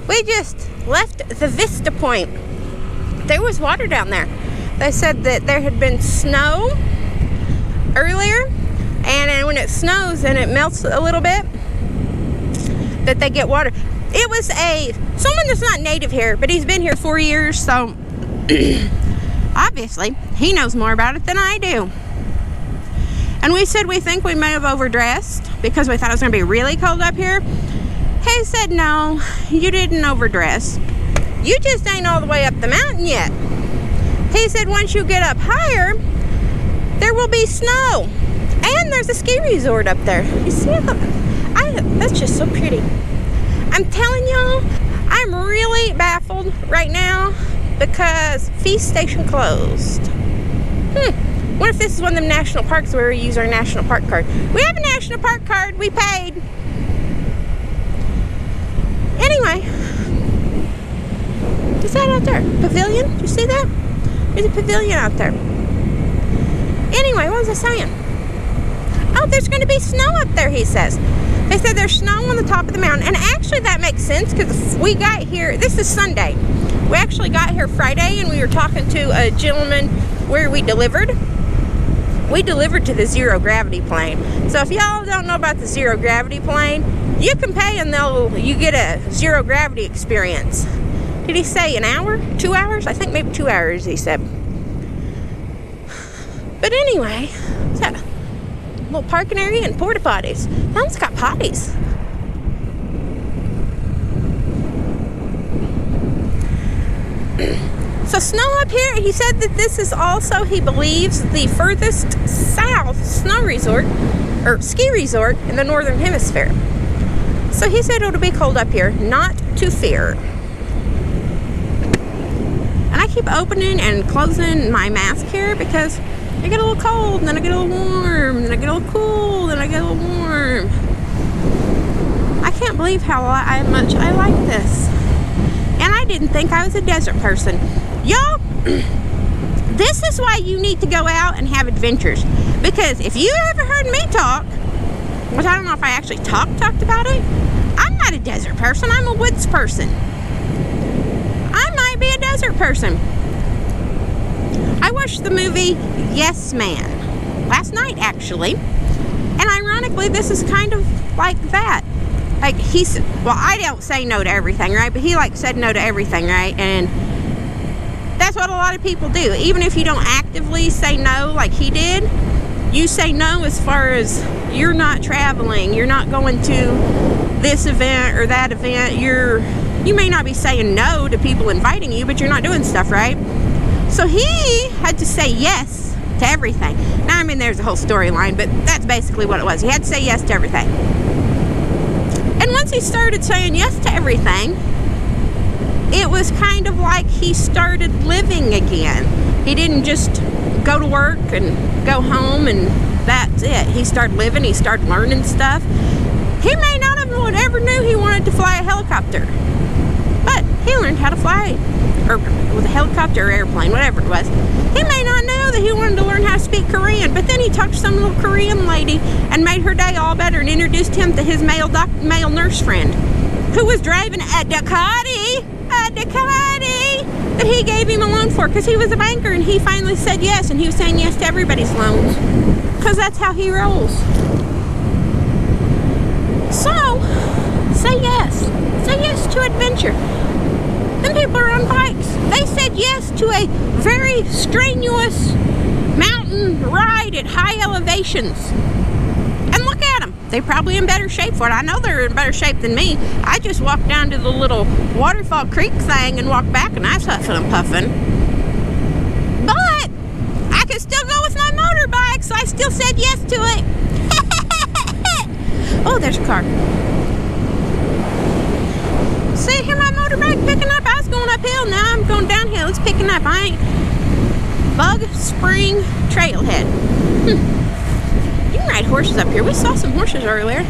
We just left the Vista Point. There was water down there. They said that there had been snow earlier, and then when it snows and it melts a little bit, that they get water. It was someone that's not native here, but he's been here 4 years, so obviously he knows more about it than I do. And we said we think we may have overdressed because we thought it was going to be really cold up here. He said, no, you didn't overdress. You just ain't all the way up the mountain yet. He said once you get up higher, there will be snow. And there's a ski resort up there. You see that? That's just so pretty. I'm telling y'all, I'm really baffled right now because Feast Station closed. What if this is one of them national parks where we use our national park card? We have a national park card. We paid. Anyway, is that out there? Pavilion? Do you see that? There's a pavilion out there. Anyway, what was I saying? Oh, there's going to be snow up there, he says. They said there's snow on the top of the mountain. And actually that makes sense because we got here, this is Sunday. We actually got here Friday and we were talking to a gentleman where we delivered. We delivered to the zero gravity plane. So if y'all don't know about the zero gravity plane, you can pay and you get a zero gravity experience. Did he say an hour? 2 hours? I think maybe 2 hours, he said. But anyway, it's got a little parking area and porta potties. That one's got potties. So snow up here, he said that this is also, he believes, the furthest south snow resort, or ski resort in the northern hemisphere. So he said it'll be cold up here, not to fear. And I keep opening and closing my mask here because I get a little cold, and then I get a little warm, then I get a little cool, then I get a little warm. I can't believe how much I like this. And I didn't think I was a desert person. Y'all, this is why you need to go out and have adventures. Because if you ever heard me talk, which I don't know if I actually talked about it, I'm not a desert person, I'm a woods person. I might be a desert person. I watched the movie Yes Man last night, actually. And ironically, this is kind of like that. Like well, I don't say no to everything, right? But he said no to everything, right? And that's what a lot of people do. Even if you don't actively say no like he did, you say no as far as you're not traveling, you're not going to this event or that event. You may not be saying no to people inviting you, but you're not doing stuff, right? So he had to say yes to everything. Now, I mean, there's a whole storyline, but that's basically what it was. He had to say yes to everything. And once he started saying yes to everything, it was kind of like he started living again. He didn't just go to work and go home and that's it. He started living, he started learning stuff. He may not have ever knew he wanted to fly a helicopter, but he learned how to fly, or with a helicopter or airplane, whatever it was. He may not know that he wanted to learn how to speak Korean, but then he talked to some little Korean lady and made her day all better and introduced him to his male nurse friend who was driving a Ducati that he gave him a loan for because he was a banker, and he finally said yes, and he was saying yes to everybody's loans because that's how he rolls. So, say yes. Say yes to adventure. Them people are on bikes. They said yes to a very strenuous mountain ride at high elevations. And look at them. They're probably in better shape for it. I know they're in better shape than me. I just walked down to the little Waterfall Creek thing and walked back, and I was huffing and puffing. But I could still go with my motorbike, so I still said yes to it. Oh, there's a car. See, here my motorbike picking up. I was going uphill, now I'm going downhill. It's picking up. I ain't Bug Spring Trailhead. You can ride horses up here. We saw some horses earlier.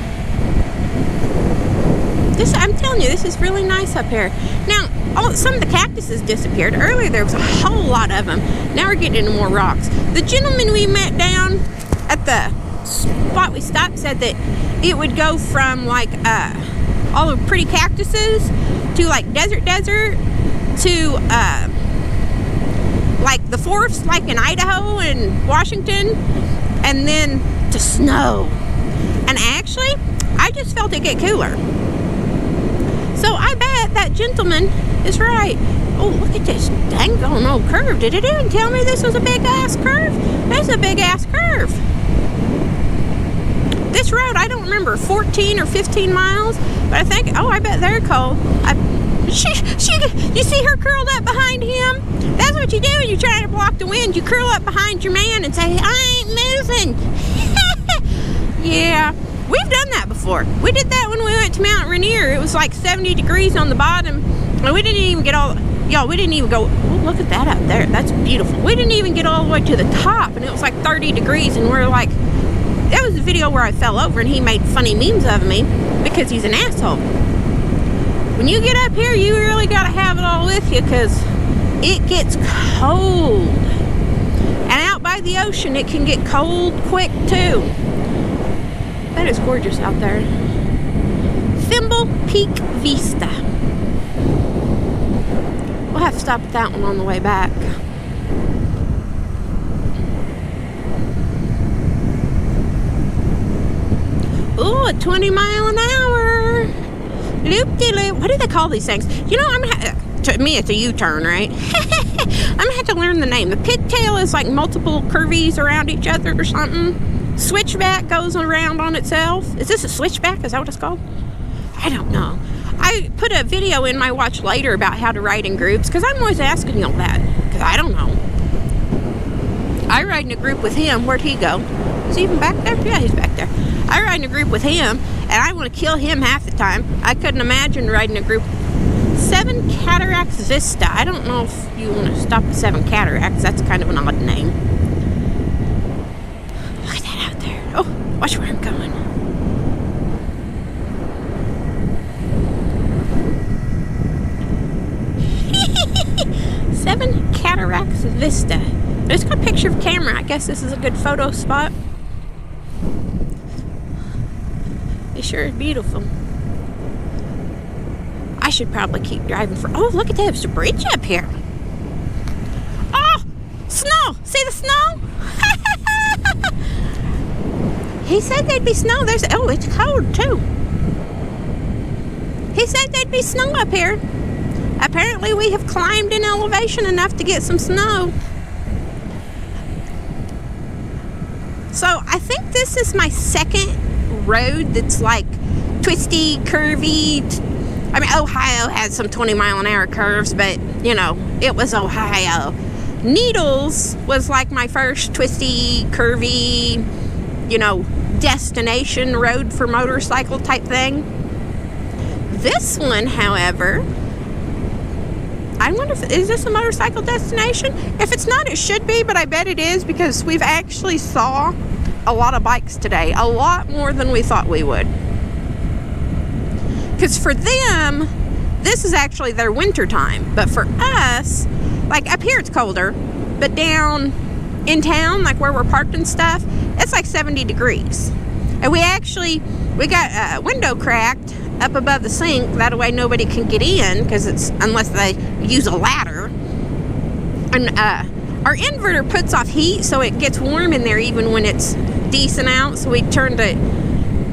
I'm telling you, this is really nice up here. Now, some of the cactuses disappeared. Earlier there was a whole lot of them. Now we're getting into more rocks. The gentleman we met down at the spot we stopped said that it would go from like all the pretty cactuses to like desert to like the forests like in Idaho and Washington, and then to snow. And actually, I just felt it get cooler. So I bet that gentleman is right. Oh, look at this dang on old curve. Did it even tell me this was a big ass curve? That's a big ass curve. This road, I don't remember, 14 or 15 miles, but I think, oh, I bet they're cold. You see her curled up behind him? That's what you do when you're trying to block the wind. You curl up behind your man and say, I ain't moving. Yeah, we've done that before. We did that when we went to Mount Rainier. It was like 70 degrees on the bottom, and we didn't even get all, y'all, we didn't even go, oh, look at that up there. That's beautiful. We didn't even get all the way to the top, and it was like 30 degrees, and we're like, that was the video where I fell over and he made funny memes of me because he's an asshole. When you get up here, you really got to have it all with you because it gets cold. And out by the ocean, it can get cold quick too. That is gorgeous out there. Thimble Peak Vista. We'll have to stop at that one on the way back. Ooh, a 20 mile an hour. Loop-de-loop. What do they call these things? You know, to me, it's a U-turn, right? I'm gonna have to learn the name. The pigtail is like multiple curvies around each other or something. Switchback goes around on itself. Is this a switchback? Is that what it's called? I don't know. I put a video in my watch later about how to ride in groups because I'm always asking y'all that because I don't know. I ride in a group with him. Where'd he go? Is he even back there? Yeah, he's back there. I ride in a group with him, and I want to kill him half the time. I couldn't imagine riding a group. 7 Cataracts Vista. I don't know if you want to stop at 7 Cataracts. That's kind of an odd name. Look at that out there. Oh, watch where I'm going. Seven Cataracts Vista. It's got a picture of camera. I guess this is a good photo spot. It sure is beautiful. I should probably keep driving for... Oh, look at that. There's a bridge up here. Oh, snow. See the snow? He said there'd be snow. Oh, it's cold, too. He said there'd be snow up here. Apparently, we have climbed in elevation enough to get some snow. So, I think this is my second road that's like twisty, curvy. I mean, Ohio had some 20 mile an hour curves, but you know, it was Ohio. Needles was like my first twisty, curvy, you know, destination road for motorcycle type thing. This one, however, I wonder if, is this a motorcycle destination? If it's not, it should be, but I bet it is because we've actually saw a lot of bikes today. A lot more than we thought we would. Because for them, this is actually their winter time. But for us, like up here it's colder, but down in town, like where we're parked and stuff, it's like 70 degrees. And we got a window cracked up above the sink. That way nobody can get in because it's, unless they use a ladder. And our inverter puts off heat, so it gets warm in there even when it's decent out. So we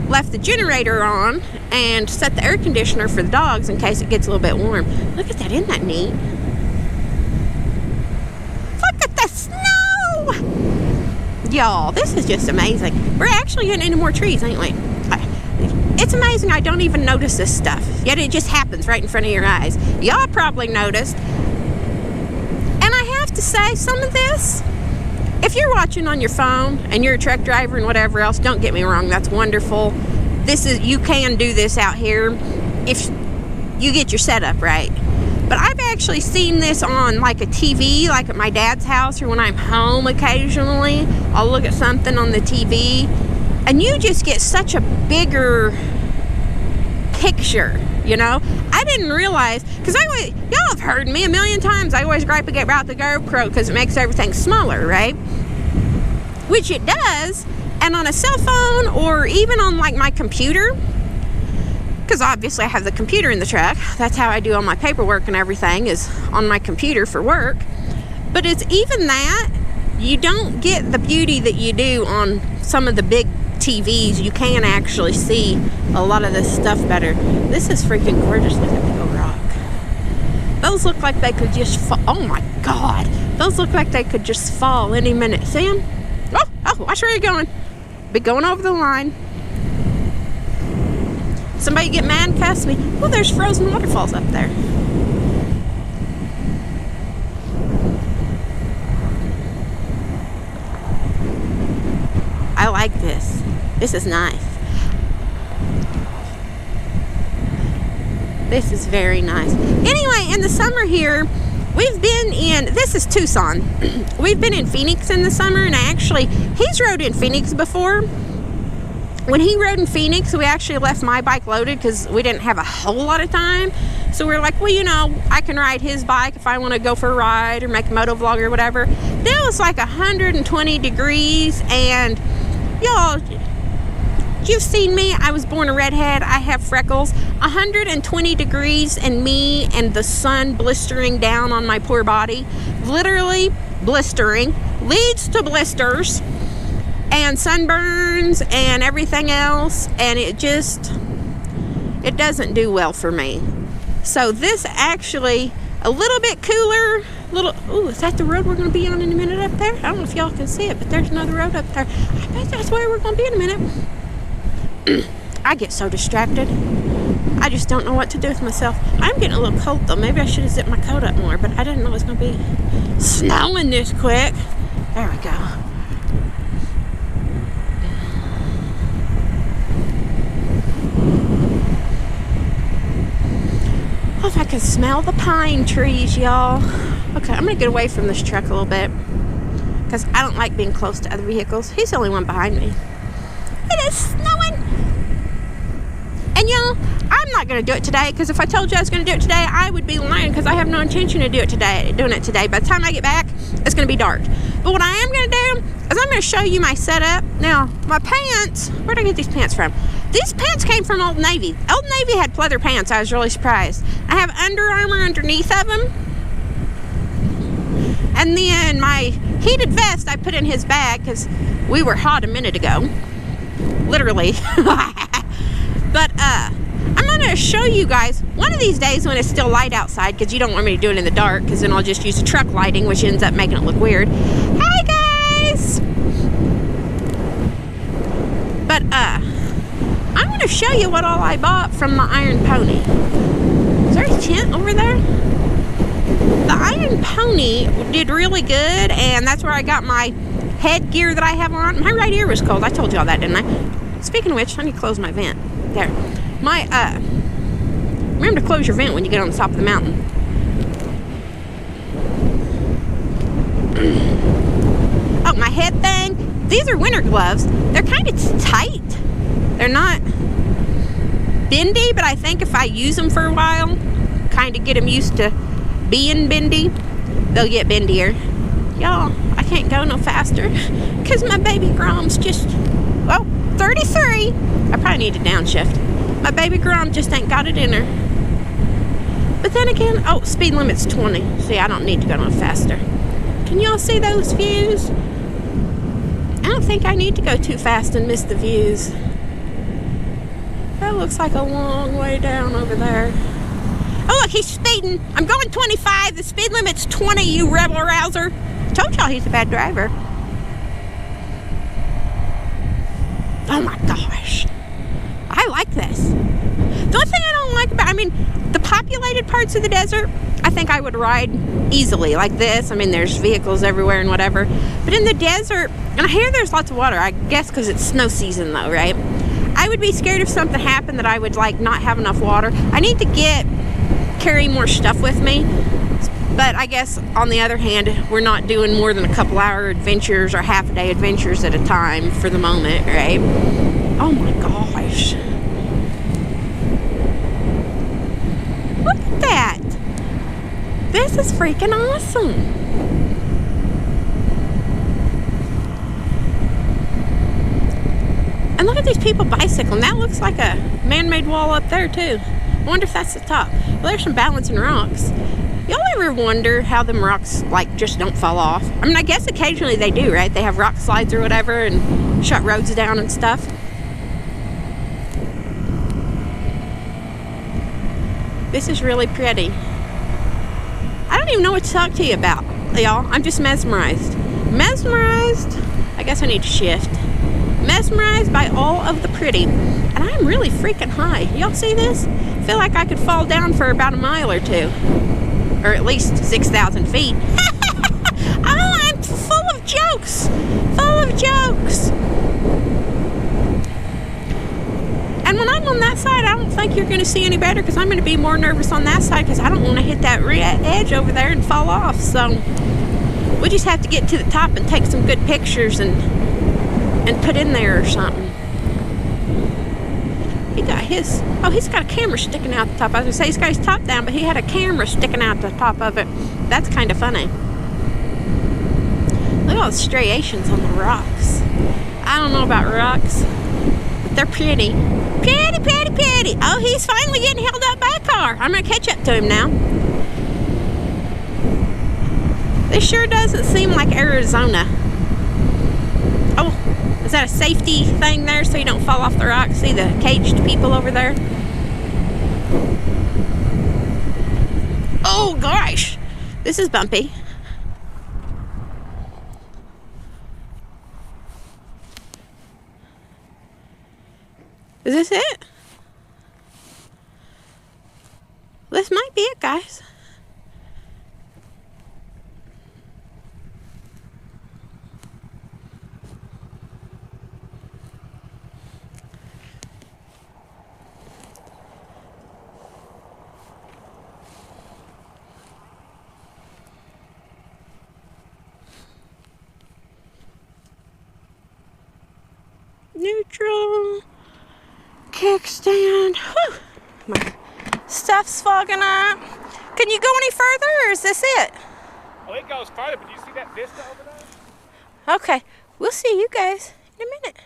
left the generator on and set the air conditioner for the dogs in case it gets a little bit warm. Look at that, isn't that neat? Look at the snow! Y'all, this is just amazing. We're actually getting into more trees, ain't we? It's amazing I don't even notice this stuff, yet it just happens right in front of your eyes. Y'all probably noticed. And I have to say, some of this, if you're watching on your phone and you're a truck driver and whatever else, don't get me wrong, that's wonderful. You can do this out here if you get your setup right. But I've actually seen this on like a TV, like at my dad's house, or when I'm home occasionally, I'll look at something on the TV, and you just get such a bigger picture, you know? I didn't realize, because y'all have heard me a million times, I always gripe about the GoPro because it makes everything smaller, right? Which it does, and on a cell phone or even on like my computer, because obviously I have the computer in the truck. That's how I do all my paperwork and everything, is on my computer for work. But it's even that, you don't get the beauty that you do on some of the big TVs. You can actually see a lot of this stuff better. This is freaking gorgeous. Look at the big rock. Those look like they could just fall. Oh my God. Those look like they could just fall any minute. See them? Oh, watch where you're going. Be going over the line. Somebody get mad and cuss me. Well, there's frozen waterfalls up there. I like this. This is nice. This is very nice. Anyway, in the summer here, we've been in, this is Tucson. We've been in Phoenix in the summer, and he's rode in Phoenix before. When he rode in Phoenix, we actually left my bike loaded because we didn't have a whole lot of time. So we were like, well, I can ride his bike if I want to go for a ride or make a moto vlog or whatever. It was like 120 degrees, and y'all, you've seen me. I was born a redhead. I have freckles. 120 degrees and me and the sun blistering down on my poor body. Literally blistering. Leads to blisters and sunburns and everything else. And it doesn't do well for me. So this actually, a little bit cooler. Ooh, is that the road we're going to be on in a minute up there? I don't know if y'all can see it, but there's another road up there. I bet that's where we're going to be in a minute. I get so distracted. I just don't know what to do with myself. I'm getting a little cold though. Maybe I should have zipped my coat up more, but I didn't know it was going to be snowing this quick. There we go. Oh, if I can smell the pine trees, y'all. Okay, I'm going to get away from this truck a little bit because I don't like being close to other vehicles. He's the only one behind me. It is snowing. And y'all, I'm not going to do it today, because if I told you I was going to do it today, I would be lying, because I have no intention of doing it today. By the time I get back, it's going to be dark. But what I am going to do is I'm going to show you my setup. Now, my pants, where did I get these pants from? These pants came from Old Navy. Old Navy had pleather pants. I was really surprised. I have Under Armour underneath of them. And then my heated vest I put in his bag because we were hot a minute ago. Literally. But I'm going to show you guys one of these days when it's still light outside, because you don't want me to do it in the dark, because then I'll just use the truck lighting, which ends up making it look weird. Hi guys! But I'm going to show you what all I bought from the Iron Pony. Is there a tent over there? The Iron Pony did really good, and that's where I got my headgear that I have on. My right ear was cold. I told you all that, didn't I? Speaking of which, I need to close my vent. There. Remember to close your vent when you get on the top of the mountain. Oh, my head thing. These are winter gloves. They're kind of tight. They're not bendy, but I think if I use them for a while, kind of get them used to being bendy, they'll get bendier. Y'all, I can't go no faster because my baby Grom's just, 33. I probably need to downshift. My baby Grom just ain't got it in her. But then again, speed limit's 20. See, I don't need to go no faster. Can y'all see those views? I don't think I need to go too fast and miss the views. That looks like a long way down over there. Oh, look, he's speeding. I'm going 25. The speed limit's 20, you rebel rouser. Told y'all he's a bad driver. Oh my gosh. I like this. The only thing I don't like about, the populated parts of the desert, I think I would ride easily like this. There's vehicles everywhere and whatever. But in the desert, and I hear there's lots of water, I guess because it's snow season though, right? I would be scared if something happened that I would not have enough water. I need to carry more stuff with me. But I guess on the other hand, we're not doing more than a couple hour adventures or half a day adventures at a time for the moment, right? Oh my gosh. Look at that. This is freaking awesome. And look at these people bicycling. That looks like a man-made wall up there too. I wonder if that's the top. Well, there's some balancing rocks. Y'all ever wonder how them rocks like just don't fall off? I mean, I guess occasionally they do, right? They have rock slides or whatever and shut roads down and stuff. This is really pretty. I don't even know what to talk to you about, y'all. I'm just mesmerized. Mesmerized. I guess I need to shift. Mesmerized by all of the pretty. And I'm really freaking high. Y'all see this? I feel like I could fall down for about a mile or two. Or at least 6,000 feet. Oh, I'm full of jokes. Full of jokes. And when I'm on that side, I don't think you're going to see any better because I'm going to be more nervous on that side because I don't want to hit that edge over there and fall off. So we just have to get to the top and take some good pictures and put in there or something. He got his, oh, he's got a camera sticking out the top. I was going to say he's got his top down, but he had a camera sticking out the top of it. That's kind of funny. Look at all the striations on the rocks. I don't know about rocks, but they're pretty. Pretty, pretty, pretty. Oh, he's finally getting held up by a car. I'm going to catch up to him now. This sure doesn't seem like Arizona. Oh, is that a safety thing there so you don't fall off the rocks? See the caged people over there? Oh, gosh. This is bumpy. Is this it? This might be it, guys. Neutral. Kickstand. Whew. My stuff's fogging up. Can you go any further, or is this it? Oh, it goes further, but do you see that vista over there? Okay, we'll see you guys in a minute.